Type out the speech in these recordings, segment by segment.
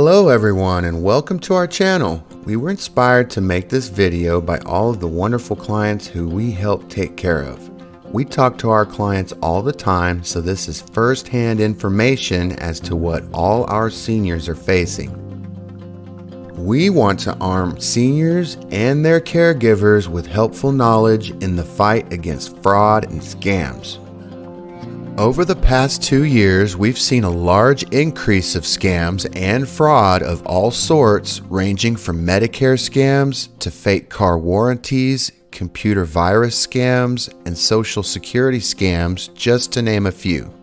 Hello everyone and welcome to our channel. We were inspired to make this video by all of the wonderful clients who we help take care of. We talk to our clients all the time, so this is first-hand information as to what all our seniors are facing. We want to arm seniors and their caregivers with helpful knowledge in the fight against fraud and scams. Over the past 2 years, we've seen a large increase of scams and fraud of all sorts, ranging from Medicare scams to fake car warranties, computer virus scams, and Social Security scams, just to name a few.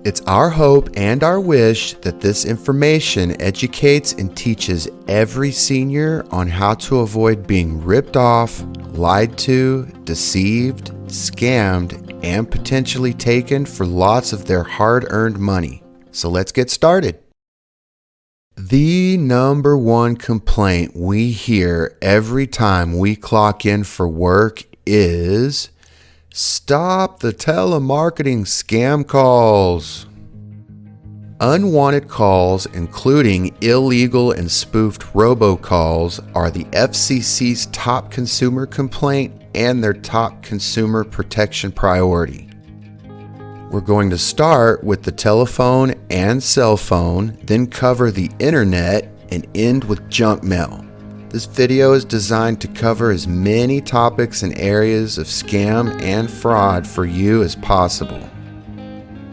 It's our hope and our wish that this information educates and teaches every senior on how to avoid being ripped off, lied to, deceived, scammed, and potentially taken for lots of their hard-earned money. So let's get started. The number one complaint we hear every time we clock in for work is, "Stop the telemarketing scam calls." Unwanted calls, including illegal and spoofed robocalls, are the FCC's top consumer complaint and their top consumer protection priority. We're going to start with the telephone and cell phone, then cover the internet, and end with junk mail. This video is designed to cover as many topics and areas of scam and fraud for you as possible.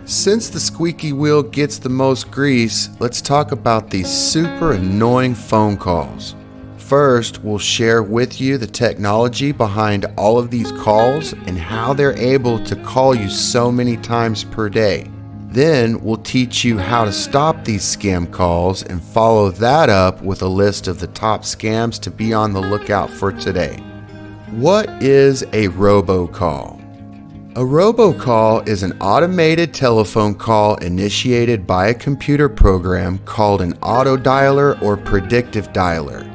Since the squeaky wheel gets the most grease, let's talk about these super annoying phone calls. First, we'll share with you the technology behind all of these calls and how they're able to call you so many times per day. Then, we'll teach you how to stop these scam calls and follow that up with a list of the top scams to be on the lookout for today. What is a robocall? A robocall is an automated telephone call initiated by a computer program called an autodialer or predictive dialer.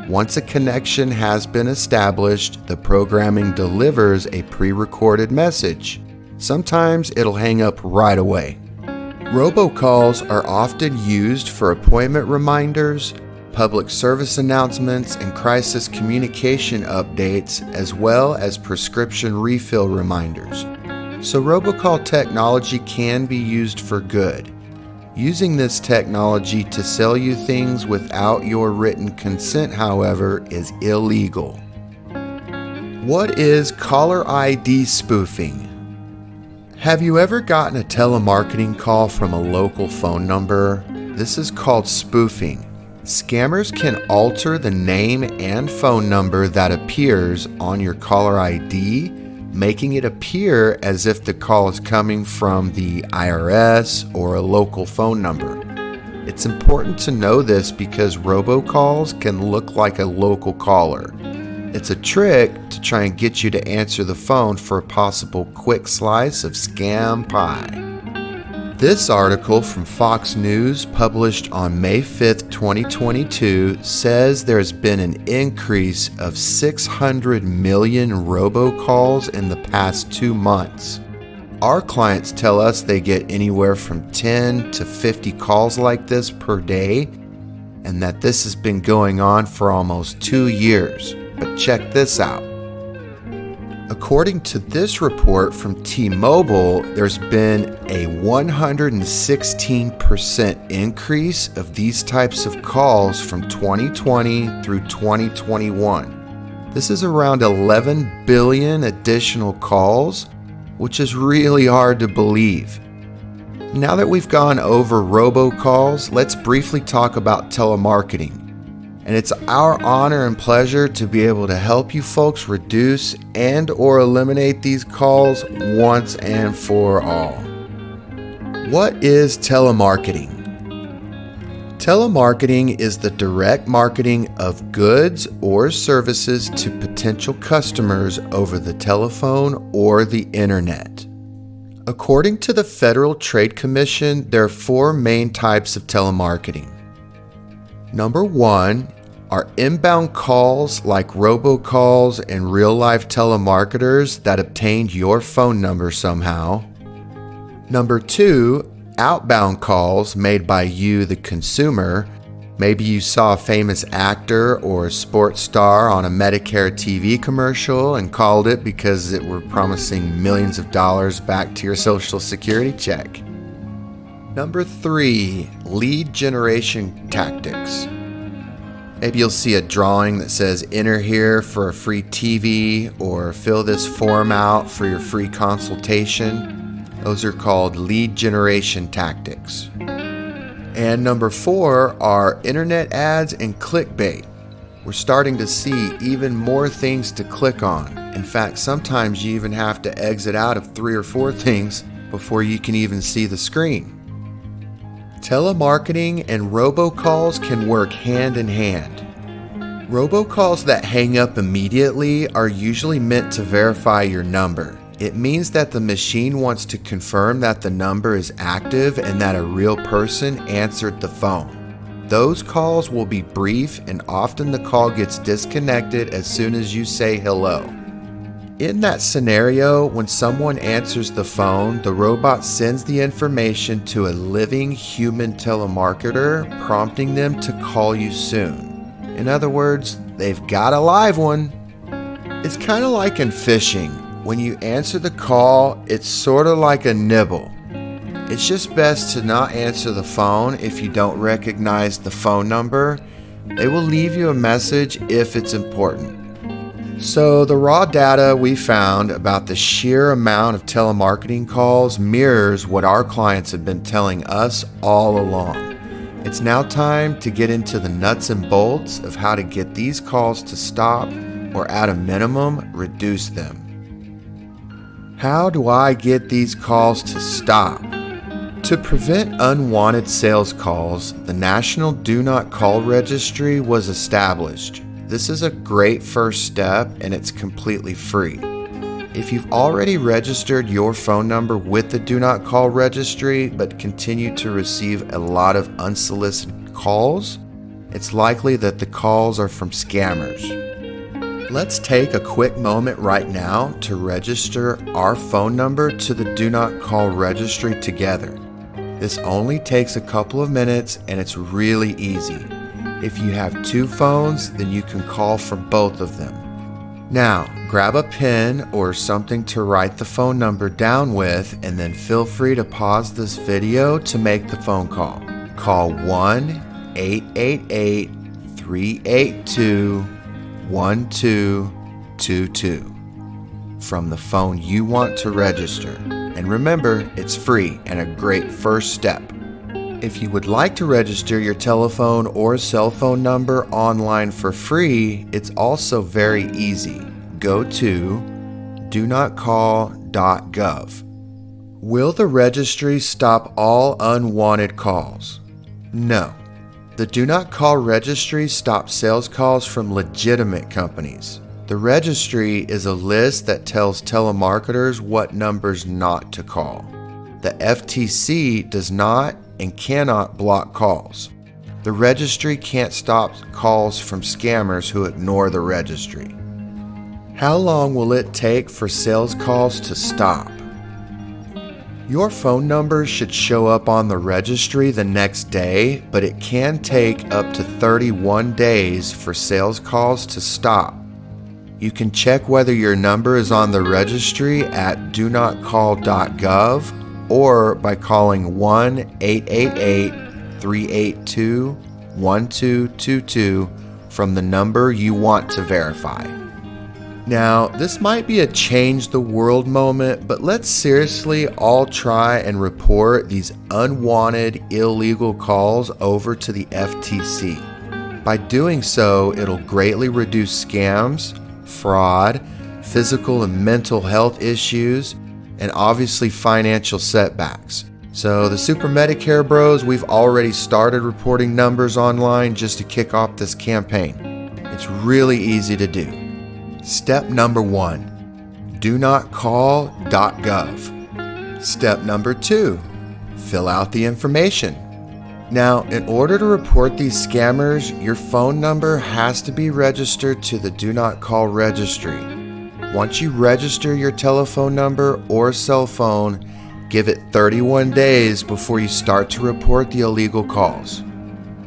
Once a connection has been established, the programming delivers a pre-recorded message. Sometimes it'll hang up right away. Robocalls are often used for appointment reminders, public service announcements, and crisis communication updates, as well as prescription refill reminders. So robocall technology can be used for good. Using this technology to sell you things without your written consent, however, is illegal. What is caller ID spoofing? Have you ever gotten a telemarketing call from a local phone number? This is called spoofing. Scammers can alter the name and phone number that appears on your caller ID, making it appear as if the call is coming from the IRS or a local phone number. It's important to know this because robocalls can look like a local caller. It's a trick to try and get you to answer the phone for a possible quick slice of scam pie. This article from Fox News, published on May 5th, 2022, says there's been an increase of 600 million robocalls in the past 2 months. Our clients tell us they get anywhere from 10 to 50 calls like this per day, and that this has been going on for almost 2 years. But check this out. According to this report from T-Mobile, there's been a 116% increase of these types of calls from 2020 through 2021. This is around 11 billion additional calls, which is really hard to believe. Now that we've gone over robocalls, let's briefly talk about telemarketing. And it's our honor and pleasure to be able to help you folks reduce and or eliminate these calls once and for all. What is telemarketing? Telemarketing is the direct marketing of goods or services to potential customers over the telephone or the internet. According to the Federal Trade Commission, there are 4 main types of telemarketing. Number 1 are inbound calls like robocalls and real-life telemarketers that obtained your phone number somehow. Number 2, outbound calls made by you, the consumer, Maybe you saw a famous actor or sports star on a Medicare TV commercial and called it because it were promising millions of dollars back to your Social Security check. Number 3, lead generation tactics. Maybe you'll see a drawing that says enter here for a free TV or fill this form out for your free consultation. Those are called lead generation tactics. And number 4 are internet ads and clickbait. We're starting to see even more things to click on. In fact, sometimes you even have to exit out of 3 or 4 things before you can even see the screen. Telemarketing and robocalls can work hand in hand. Robocalls that hang up immediately are usually meant to verify your number. It means that the machine wants to confirm that the number is active and that a real person answered the phone. Those calls will be brief and often the call gets disconnected as soon as you say hello. In that scenario, when someone answers the phone, the robot sends the information to a living human telemarketer, prompting them to call you soon. In other words, they've got a live one. It's kind of like in fishing. When you answer the call, it's sort of like a nibble. It's just best to not answer the phone if you don't recognize the phone number. They will leave you a message if it's important. So the raw data we found about the sheer amount of telemarketing calls mirrors what our clients have been telling us all along. It's now time to get into the nuts and bolts of how to get these calls to stop or at a minimum, reduce them. How do I get these calls to stop? To prevent unwanted sales calls, the National Do Not Call Registry was established. This is a great first step and it's completely free. If you've already registered your phone number with the Do Not Call Registry but continue to receive a lot of unsolicited calls, it's likely that the calls are from scammers. Let's take a quick moment right now to register our phone number to the Do Not Call Registry together. This only takes a couple of minutes and it's really easy. If you have 2 phones, then you can call from both of them. Now, grab a pen or something to write the phone number down with and then feel free to pause this video to make the phone call. Call 1-888-382-1222 from the phone you want to register. And remember, it's free and a great first step. If you would like to register your telephone or cell phone number online for free, it's also very easy. Go to donotcall.gov. Will the registry stop all unwanted calls? No. The Do Not Call Registry stops sales calls from legitimate companies. The registry is a list that tells telemarketers what numbers not to call. The FTC does not and cannot block calls. The registry can't stop calls from scammers who ignore the registry. How long will it take for sales calls to stop? Your phone number should show up on the registry the next day, but it can take up to 31 days for sales calls to stop. You can check whether your number is on the registry at donotcall.gov or by calling 1-888-382-1222 from the number you want to verify. Now, this might be a change the world moment, but let's seriously all try and report these unwanted illegal calls over to the FTC. By doing so, it'll greatly reduce scams, fraud, physical and mental health issues, and obviously financial setbacks. So the Super Medicare Bros, we've already started reporting numbers online just to kick off this campaign. It's really easy to do. Step number 1, donotcall.gov. Step number 2, fill out the information. Now, in order to report these scammers, your phone number has to be registered to the Do Not Call Registry. Once you register your telephone number or cell phone, give it 31 days before you start to report the illegal calls.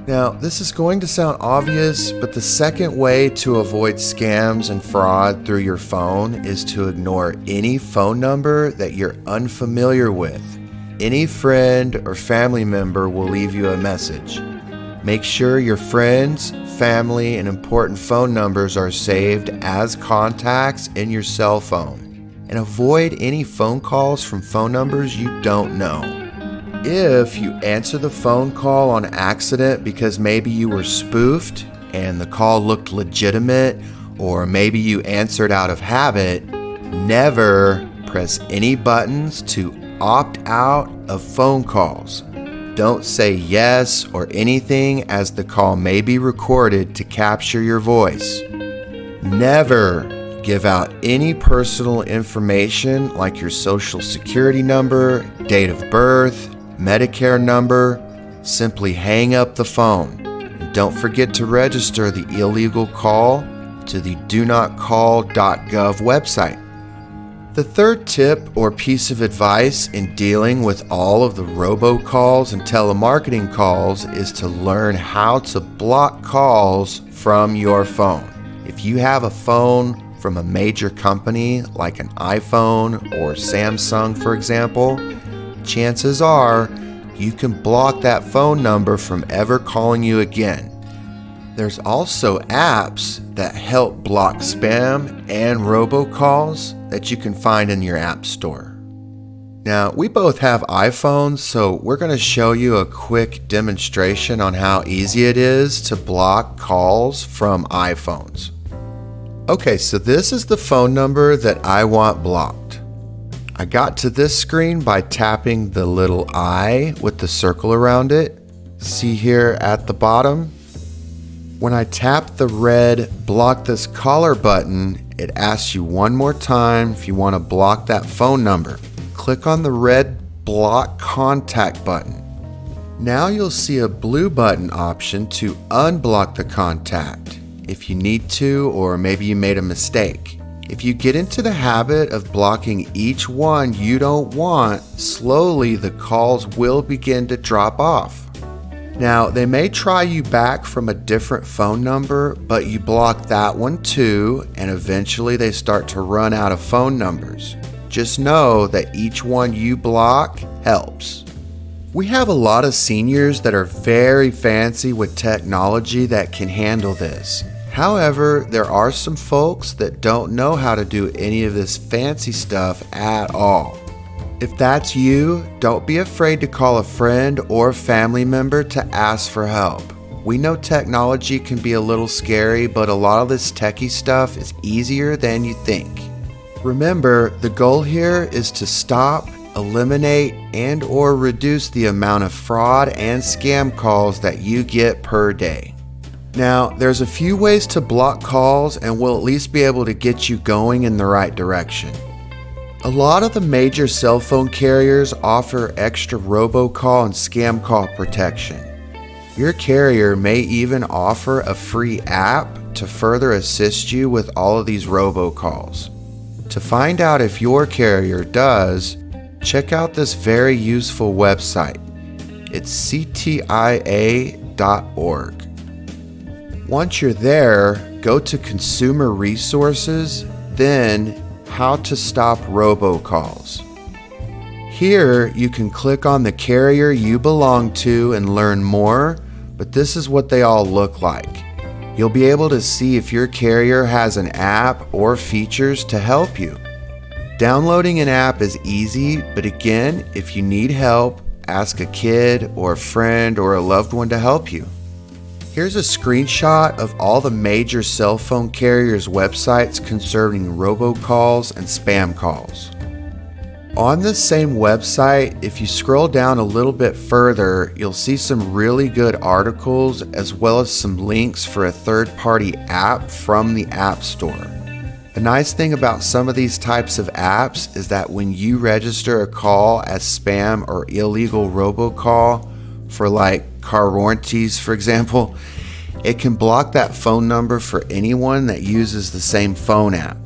Now, this is going to sound obvious, but the second way to avoid scams and fraud through your phone is to ignore any phone number that you're unfamiliar with. Any friend or family member will leave you a message. Make sure your friends, family, and important phone numbers are saved as contacts in your cell phone. And avoid any phone calls from phone numbers you don't know. If you answer the phone call on accident because maybe you were spoofed and the call looked legitimate, or maybe you answered out of habit, never press any buttons to opt out of phone calls. Don't say yes or anything, as the call may be recorded to capture your voice. Never give out any personal information like your social security number, date of birth, Medicare number. Simply hang up the phone. And don't forget to register the illegal call to the donotcall.gov website. The third tip or piece of advice in dealing with all of the robocalls and telemarketing calls is to learn how to block calls from your phone. If you have a phone from a major company like an iPhone or Samsung, for example, chances are you can block that phone number from ever calling you again. There's also apps that help block spam and robocalls that you can find in your app store. Now, we both have iPhones, so we're going to show you a quick demonstration on how easy it is to block calls from iPhones. Okay, so this is the phone number that I want blocked. I got to this screen by tapping the little I with the circle around it. See here at the bottom? When I tap the red block this caller button, it asks you one more time if you want to block that phone number. Click on the red block contact button. Now you'll see a blue button option to unblock the contact if you need to, or maybe you made a mistake. If you get into the habit of blocking each one you don't want, slowly the calls will begin to drop off. Now, they may try you back from a different phone number, but you block that one too, and eventually they start to run out of phone numbers. Just know that each one you block helps. We have a lot of seniors that are very fancy with technology that can handle this. However, there are some folks that don't know how to do any of this fancy stuff at all. If that's you, don't be afraid to call a friend or family member to ask for help. We know technology can be a little scary, but a lot of this techie stuff is easier than you think. Remember, the goal here is to stop, eliminate, and/or reduce the amount of fraud and scam calls that you get per day. Now, there's a few ways to block calls, and we'll at least be able to get you going in the right direction. A lot of the major cell phone carriers offer extra robocall and scam call protection. Your carrier may even offer a free app to further assist you with all of these robocalls. To find out if your carrier does, check out this very useful website. It's ctia.org. Once you're there, go to Consumer Resources, then How to Stop Robocalls. Here, you can click on the carrier you belong to and learn more, but this is what they all look like. You'll be able to see if your carrier has an app or features to help you. Downloading an app is easy, but again, if you need help, ask a kid or a friend or a loved one to help you. Here's a screenshot of all the major cell phone carriers' websites concerning robocalls and spam calls. On this same website, if you scroll down a little bit further, you'll see some really good articles as well as some links for a third-party app from the App Store. The nice thing about some of these types of apps is that when you register a call as spam or illegal robocall for like car warranties, for example, it can block that phone number for anyone that uses the same phone app.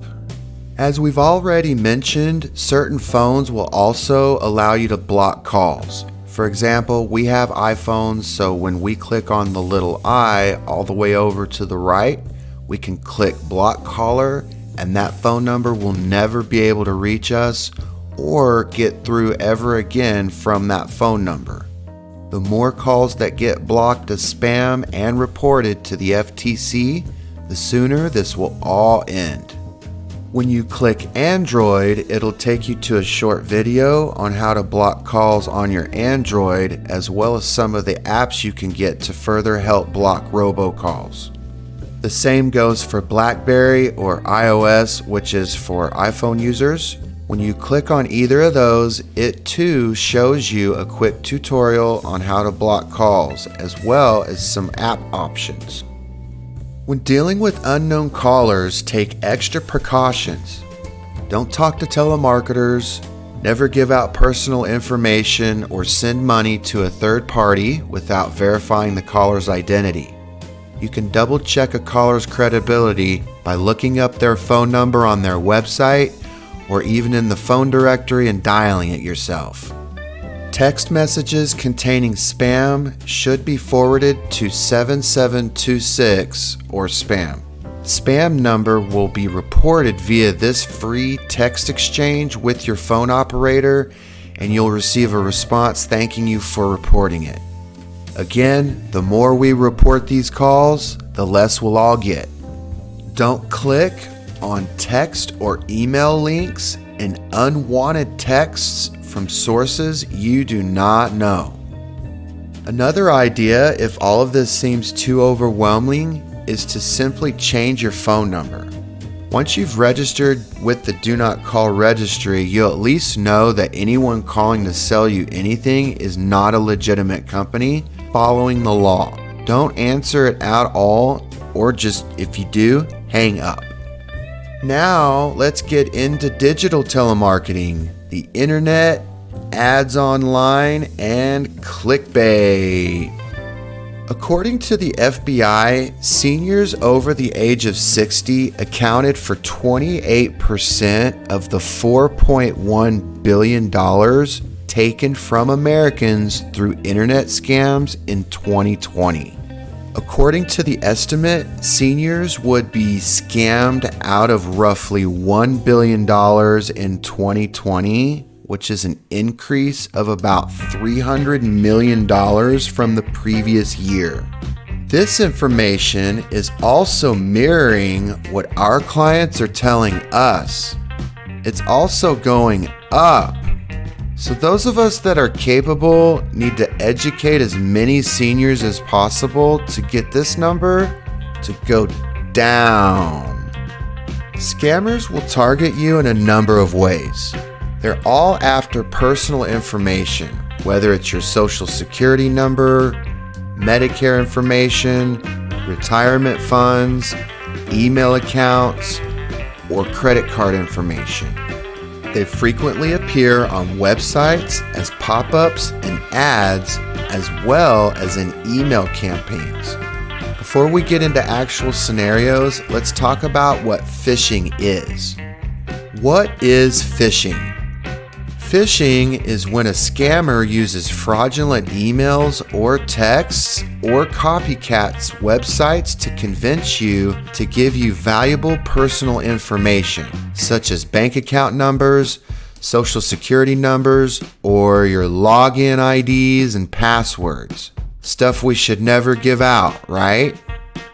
As we've already mentioned, certain phones will also allow you to block calls. For example, we have iPhones, so when we click on the little I all the way over to the right, we can click block caller, and that phone number will never be able to reach us or get through ever again from that phone number. The more calls that get blocked as spam and reported to the FTC, the sooner this will all end. When you click Android, it'll take you to a short video on how to block calls on your Android, as well as some of the apps you can get to further help block robocalls. The same goes for BlackBerry or iOS, which is for iPhone users. When you click on either of those, it too shows you a quick tutorial on how to block calls, as well as some app options. When dealing with unknown callers, take extra precautions. Don't talk to telemarketers, never give out personal information or send money to a third party without verifying the caller's identity. You can double check a caller's credibility by looking up their phone number on their website or even in the phone directory and dialing it yourself. Text messages containing spam should be forwarded to 7726 or spam. Spam number will be reported via this free text exchange with your phone operator, and you'll receive a response thanking you for reporting it. Again, the more we report these calls, the less we'll all get. Don't click on text or email links and unwanted texts from sources you do not know. Another idea, if all of this seems too overwhelming, is to simply change your phone number. Once you've registered with the Do Not Call registry, you'll at least know that anyone calling to sell you anything is not a legitimate company following the law. Don't answer it at all, or just, if you do, hang up. Now, let's get into digital telemarketing, the internet, ads online, and clickbait. According to the FBI, seniors over the age of 60 accounted for 28% of the $4.1 billion taken from Americans through internet scams in 2020. According to the estimate, seniors would be scammed out of roughly $1 billion in 2020, which is an increase of about $300 million from the previous year. This information is also mirroring what our clients are telling us. It's also going up. So those of us that are capable need to educate as many seniors as possible to get this number to go down. Scammers will target you in a number of ways. They're all after personal information, whether it's your social security number, Medicare information, retirement funds, email accounts, or credit card information. They frequently appear on websites as pop-ups and ads, as well as in email campaigns. Before we get into actual scenarios, let's talk about what phishing is. What is phishing? Phishing is when a scammer uses fraudulent emails or texts or copycats websites to convince you to give you valuable personal information, such as bank account numbers, social security numbers, or your login IDs and passwords. Stuff we should never give out, right?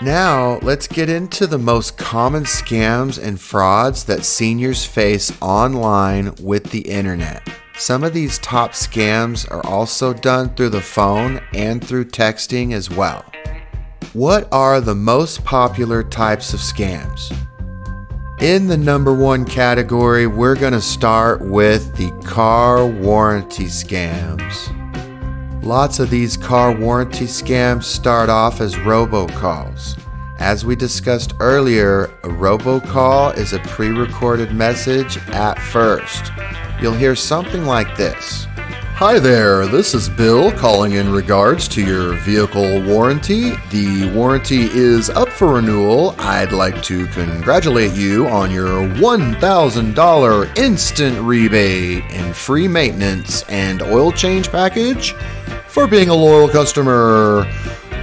Now, let's get into the most common scams and frauds that seniors face online with the internet. Some of these top scams are also done through the phone and through texting as well. What are the most popular types of scams? In the number one category, we're going to start with the car warranty scams. Lots of these car warranty scams start off as robocalls. As we discussed earlier, a robocall is a pre-recorded message at first. You'll hear something like this. Hi there, this is Bill calling in regards to your vehicle warranty. The warranty is up for renewal. I'd like to congratulate you on your $1,000 instant rebate and free maintenance and oil change package for being a loyal customer.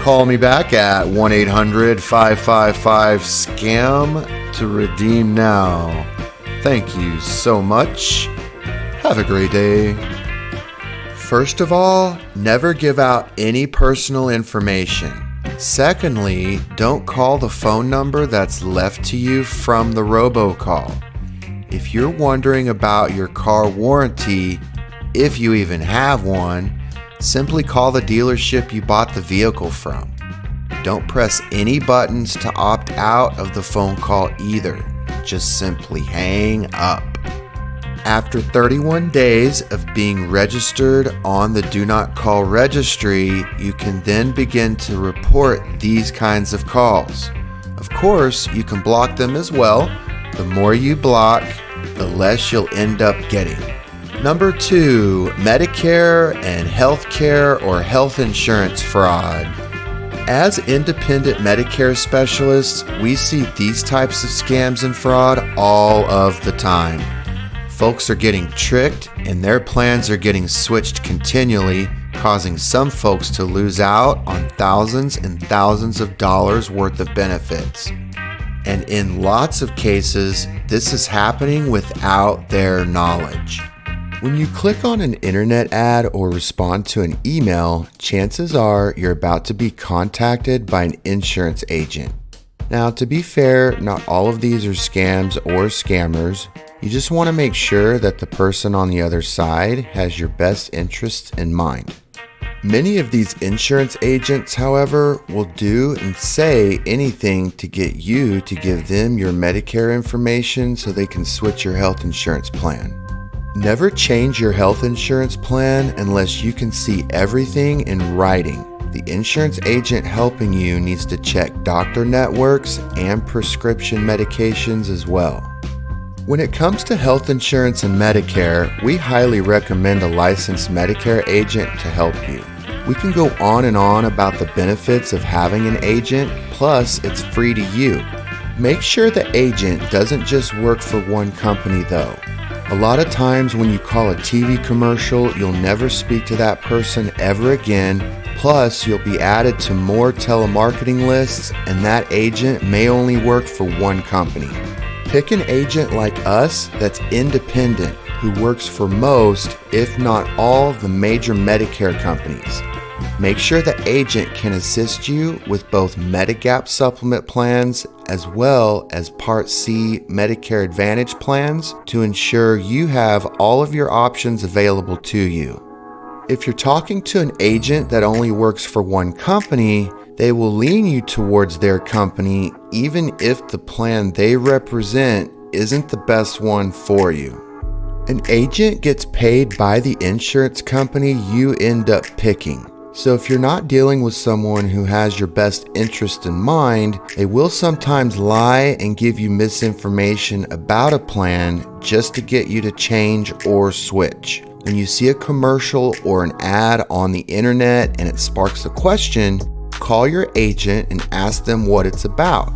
Call me back at 1-800-555-SCAM to redeem now. Thank you so much. Have a great day. First of all, never give out any personal information. Secondly, don't call the phone number that's left to you from the robocall. If you're wondering about your car warranty, if you even have one, simply call the dealership you bought the vehicle from. Don't press any buttons to opt out of the phone call either. Just simply hang up. After 31 days of being registered on the Do Not Call registry, you can then begin to report these kinds of calls. Of course, you can block them as well. The more you block, the less you'll end up getting. Number 2, Medicare and healthcare or health insurance fraud. As independent Medicare specialists, we see these types of scams and fraud all of the time. Folks are getting tricked and their plans are getting switched continually, causing some folks to lose out on thousands and thousands of dollars worth of benefits. And in lots of cases, this is happening without their knowledge. When you click on an internet ad or respond to an email, chances are you're about to be contacted by an insurance agent. Now, to be fair, not all of these are scams or scammers. You just want to make sure that the person on the other side has your best interests in mind. Many of these insurance agents, however, will do and say anything to get you to give them your Medicare information so they can switch your health insurance plan. Never change your health insurance plan unless you can see everything in writing. The insurance agent helping you needs to check doctor networks and prescription medications as well. When it comes to health insurance and Medicare, we highly recommend a licensed Medicare agent to help you. We can go on and on about the benefits of having an agent, plus it's free to you. Make sure the agent doesn't just work for one company though. A lot of times when you call a TV commercial, you'll never speak to that person ever again. Plus, you'll be added to more telemarketing lists, and that agent may only work for one company. Pick an agent like us that's independent, who works for most, if not all, the major Medicare companies. Make sure the agent can assist you with both Medigap supplement plans as well as Part C Medicare Advantage plans to ensure you have all of your options available to you. If you're talking to an agent that only works for one company, they will lean you towards their company even if the plan they represent isn't the best one for you. An agent gets paid by the insurance company you end up picking. So if you're not dealing with someone who has your best interest in mind, they will sometimes lie and give you misinformation about a plan just to get you to change or switch. When you see a commercial or an ad on the internet and it sparks a question, call your agent and ask them what it's about.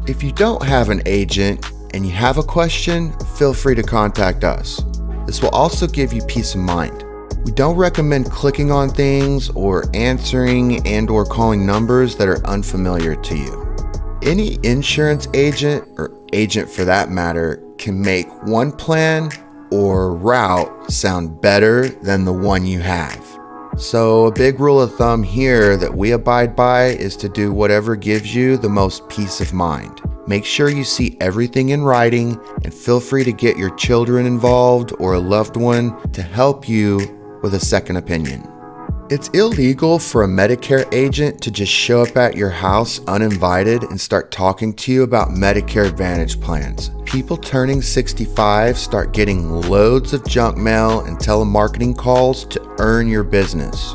If you don't have an agent and you have a question, feel free to contact us. This will also give you peace of mind. We don't recommend clicking on things or answering and or calling numbers that are unfamiliar to you. Any insurance agent, or agent for that matter, can make one plan or route sound better than the one you have. So a big rule of thumb here that we abide by is to do whatever gives you the most peace of mind. Make sure you see everything in writing and feel free to get your children involved or a loved one to help you with a second opinion. It's illegal for a Medicare agent to just show up at your house uninvited and start talking to you about Medicare Advantage plans. People turning 65 start getting loads of junk mail and telemarketing calls to earn your business.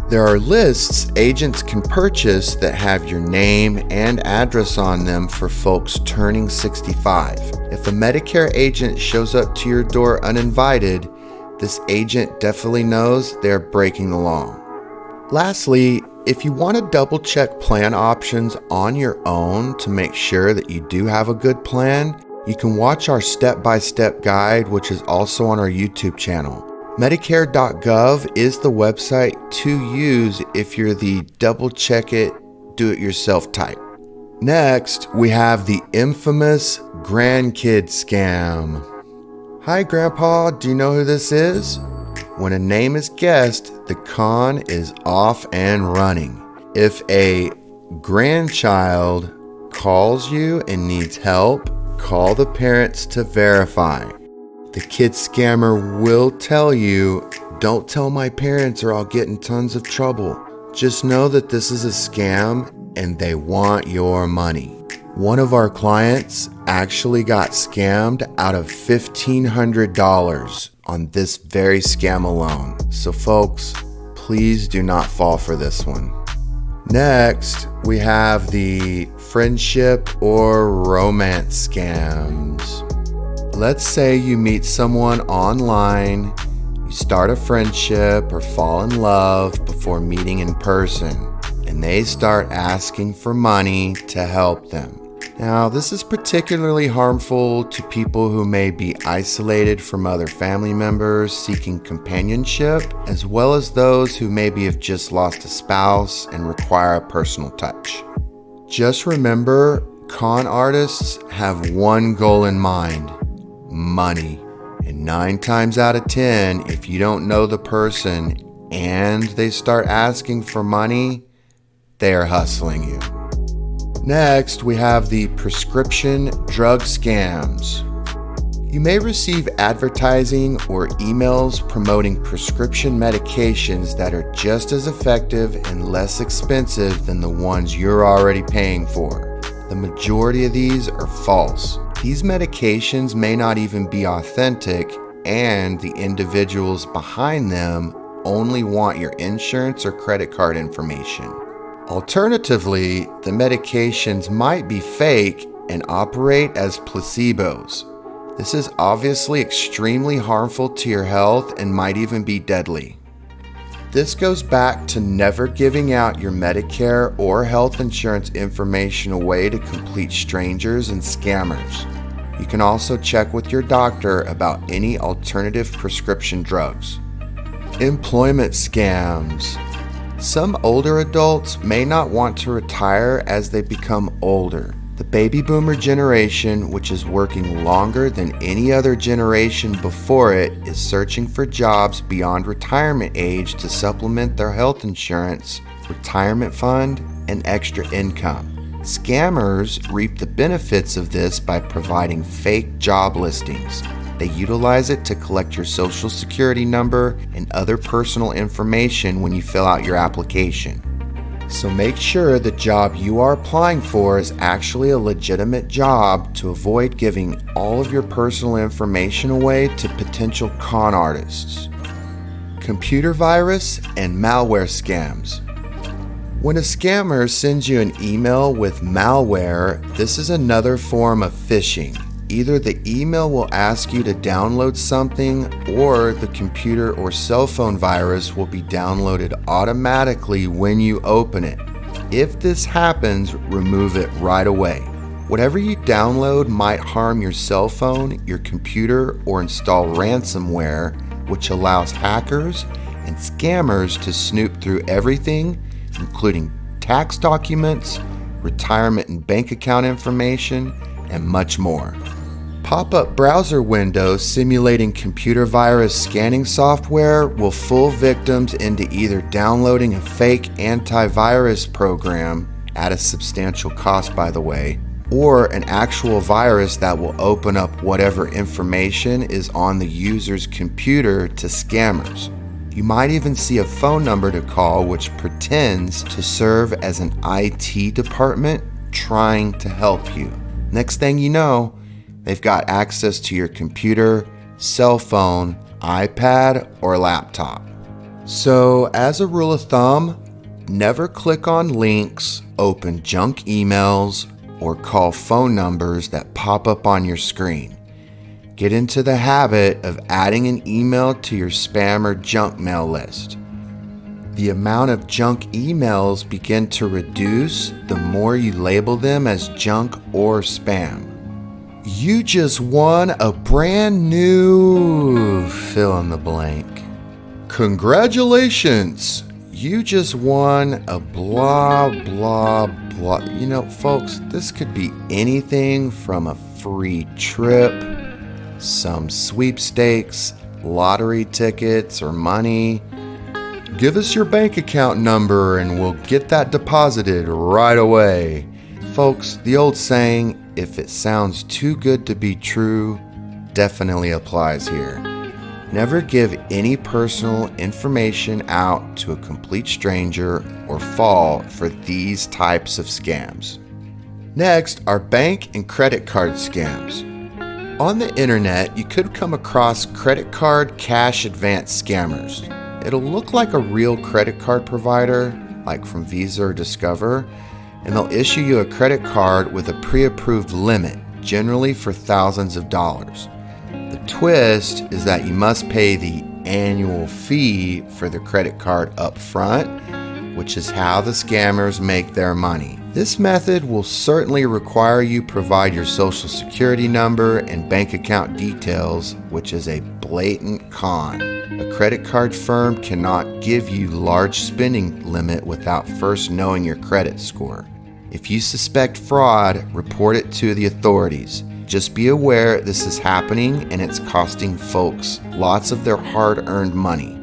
There are lists agents can purchase that have your name and address on them for folks turning 65. If a Medicare agent shows up to your door uninvited, This agent definitely knows they're breaking the law. Lastly, if you want to double check plan options on your own to make sure that you do have a good plan, you can watch our step-by-step guide, which is also on our YouTube channel. Medicare.gov is the website to use if you're the double check it, do it yourself type. Next, we have the infamous grandkid scam. Hi Grandpa, do you know who this is? When a name is guessed, the con is off and running. If a grandchild calls you and needs help, call the parents to verify. The kid scammer will tell you, don't tell my parents or I'll get in tons of trouble. Just know that this is a scam and they want your money. One of our clients actually got scammed out of $1,500 on this very scam alone. So folks, please do not fall for this one. Next, we have the friendship or romance scams. Let's say you meet someone online, you start a friendship or fall in love before meeting in person, and they start asking for money to help them. Now, this is particularly harmful to people who may be isolated from other family members seeking companionship, as well as those who maybe have just lost a spouse and require a personal touch. Just remember, con artists have one goal in mind: money. And 9 times out of 10, if you don't know the person and they start asking for money, they are hustling you. Next, we have the prescription drug scams. You may receive advertising or emails promoting prescription medications that are just as effective and less expensive than the ones you're already paying for. The majority of these are false. These medications may not even be authentic, and the individuals behind them only want your insurance or credit card information. Alternatively, the medications might be fake and operate as placebos. This is obviously extremely harmful to your health and might even be deadly. This goes back to never giving out your Medicare or health insurance information away to complete strangers and scammers. You can also check with your doctor about any alternative prescription drugs. Employment scams. Some older adults may not want to retire as they become older. The baby boomer generation, which is working longer than any other generation before it, is searching for jobs beyond retirement age to supplement their health insurance, retirement fund, and extra income. Scammers reap the benefits of this by providing fake job listings. They utilize it to collect your social security number and other personal information when you fill out your application. So make sure the job you are applying for is actually a legitimate job to avoid giving all of your personal information away to potential con artists. Computer virus and malware scams. When a scammer sends you an email with malware, this is another form of phishing. Either the email will ask you to download something, or the computer or cell phone virus will be downloaded automatically when you open it. If this happens, remove it right away. Whatever you download might harm your cell phone, your computer, or install ransomware, which allows hackers and scammers to snoop through everything, including tax documents, retirement and bank account information, and much more. Pop-up browser windows simulating computer virus scanning software will fool victims into either downloading a fake antivirus program, at a substantial cost by the way, or an actual virus that will open up whatever information is on the user's computer to scammers. You might even see a phone number to call which pretends to serve as an IT department trying to help you. Next thing you know, they've got access to your computer, cell phone, iPad, or laptop. So, as a rule of thumb, never click on links, open junk emails, or call phone numbers that pop up on your screen. Get into the habit of adding an email to your spam or junk mail list. The amount of junk emails begin to reduce the more you label them as junk or spam. You just won a brand new fill in the blank. Congratulations! You just won a blah, blah, blah. You know, folks, this could be anything from a free trip, some sweepstakes, lottery tickets, or money. Give us your bank account number and we'll get that deposited right away. Folks, the old saying, if it sounds too good to be true, definitely applies here. Never give any personal information out to a complete stranger or fall for these types of scams. Next are bank and credit card scams. On the internet, you could come across credit card cash advance scammers. It'll look like a real credit card provider, like from Visa or Discover, and they'll issue you a credit card with a pre-approved limit, generally for thousands of dollars. The twist is that you must pay the annual fee for the credit card up front, which is how the scammers make their money. This method will certainly require you provide your social security number and bank account details, which is a blatant con. A credit card firm cannot give you large spending limit without first knowing your credit score. If you suspect fraud, report it to the authorities. Just be aware this is happening and it's costing folks lots of their hard-earned money.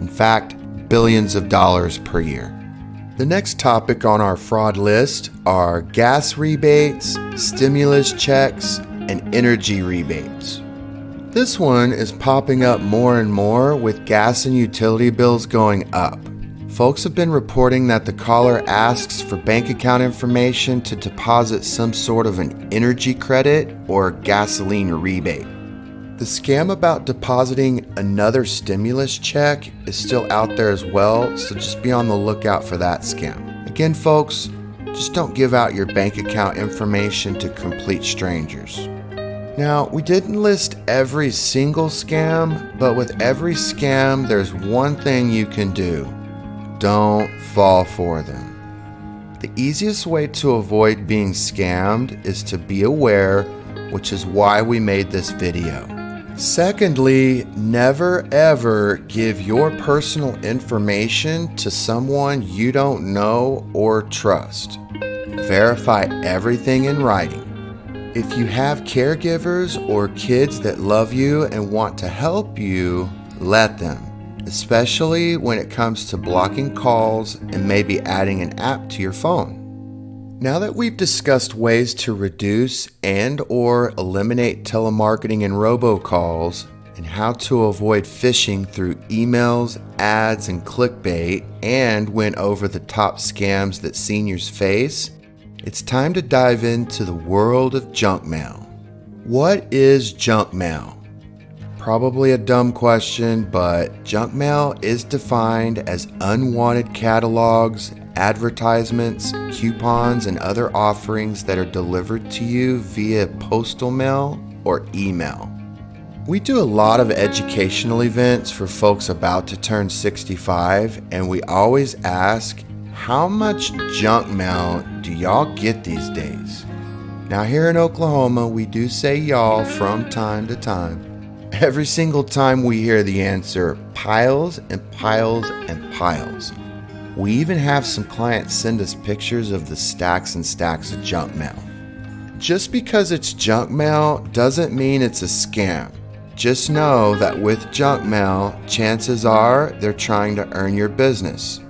In fact, billions of dollars per year. The next topic on our fraud list are gas rebates, stimulus checks, and energy rebates. This one is popping up more and more with gas and utility bills going up. Folks have been reporting that the caller asks for bank account information to deposit some sort of an energy credit or gasoline rebate. The scam about depositing another stimulus check is still out there as well, so just be on the lookout for that scam. Again, folks, just don't give out your bank account information to complete strangers. Now, we didn't list every single scam, but with every scam, there's one thing you can do. Don't fall for them. The easiest way to avoid being scammed is to be aware, which is why we made this video. Secondly, never ever give your personal information to someone you don't know or trust. Verify everything in writing. If you have caregivers or kids that love you and want to help you, let them. Especially when it comes to blocking calls and maybe adding an app to your phone. Now that we've discussed ways to reduce and/or eliminate telemarketing and robocalls, and how to avoid phishing through emails, ads, and clickbait, and went over the top scams that seniors face, it's time to dive into the world of junk mail. What is junk mail? Probably a dumb question, but junk mail is defined as unwanted catalogs, advertisements, coupons, and other offerings that are delivered to you via postal mail or email. We do a lot of educational events for folks about to turn 65, and we always ask, how much junk mail do y'all get these days? Now here in Oklahoma, we do say y'all from time to time. Every single time we hear the answer, piles and piles and piles. We even have some clients send us pictures of the stacks and stacks of junk mail. Just because it's junk mail doesn't mean it's a scam. Just know that with junk mail, chances are they're trying to earn your business.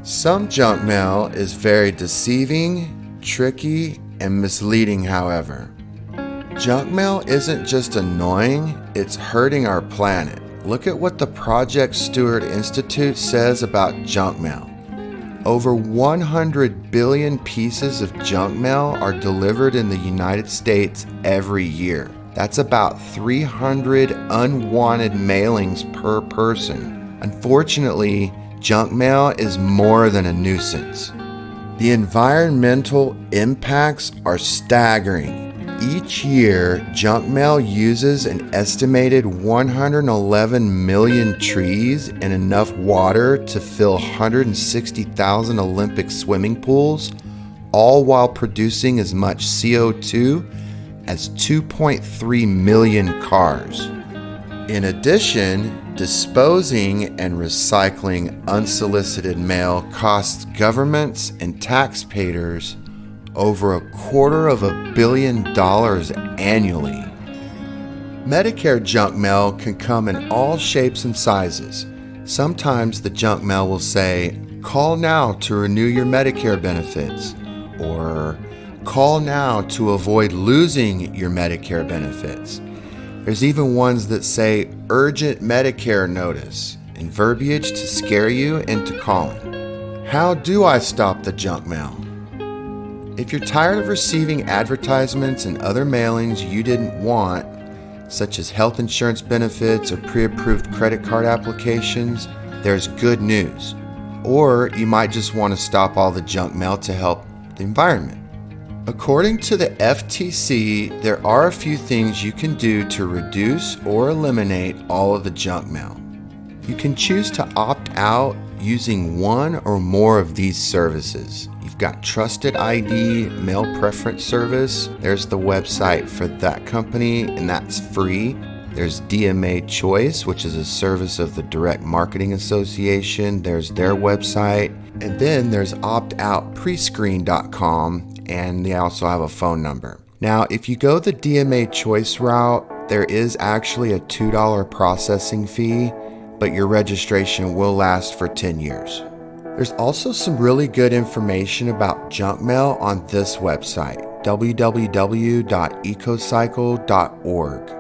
Some junk mail is very deceiving, tricky, and misleading, however. Junk mail isn't just annoying, it's hurting our planet. Look at what the Project Steward Institute says about junk mail. Over 100 billion pieces of junk mail are delivered in the United States every year. That's about 300 unwanted mailings per person. Unfortunately, junk mail is more than a nuisance. The environmental impacts are staggering. Each year, junk mail uses an estimated 111 million trees and enough water to fill 160,000 Olympic swimming pools, all while producing as much CO2 as 2.3 million cars. In addition, disposing and recycling unsolicited mail costs governments and taxpayers over $250 million annually. Medicare junk mail can come in all shapes and sizes. Sometimes the junk mail will say, "Call now to renew your Medicare benefits," or "Call now to avoid losing your Medicare benefits." There's even ones that say "urgent Medicare notice" and verbiage to scare you into calling. How do I stop the junk mail? If you're tired of receiving advertisements and other mailings you didn't want, such as health insurance benefits or pre-approved credit card applications, there's good news. Or you might just want to stop all the junk mail to help the environment. According to the FTC, there are a few things you can do to reduce or eliminate all of the junk mail. You can choose to opt out using one or more of these services. You've got Trusted ID Mail Preference Service. There's the website for that company, and that's free. There's DMA Choice, which is a service of the Direct Marketing Association. There's their website. And then there's optoutprescreen.com, and they also have a phone number. Now, if you go the DMA Choice route, there is actually a $2 processing fee, but your registration will last for 10 years. There's also some really good information about junk mail on this website, www.ecocycle.org.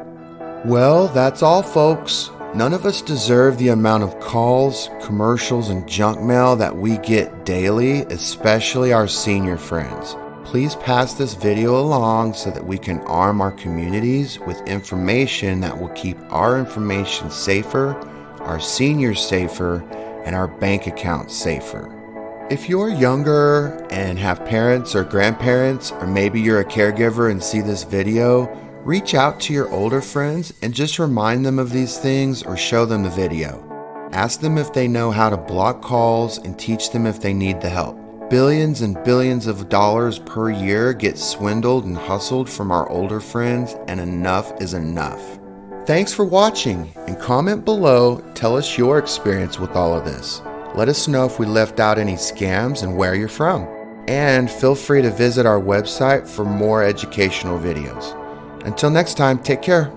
Well, that's all, folks. None of us deserve the amount of calls, commercials, and junk mail that we get daily, especially our senior friends. Please pass this video along so that we can arm our communities with information that will keep our information safer, our seniors safer, and our bank accounts safer. If you're younger and have parents or grandparents, or maybe you're a caregiver and see this video, reach out to your older friends and just remind them of these things or show them the video. Ask them if they know how to block calls and teach them if they need the help. Billions and billions of dollars per year get swindled and hustled from our older friends, and enough is enough. Thanks for watching, and comment below, tell us your experience with all of this. Let us know if we left out any scams and where you're from. And feel free to visit our website for more educational videos. Until next time, take care.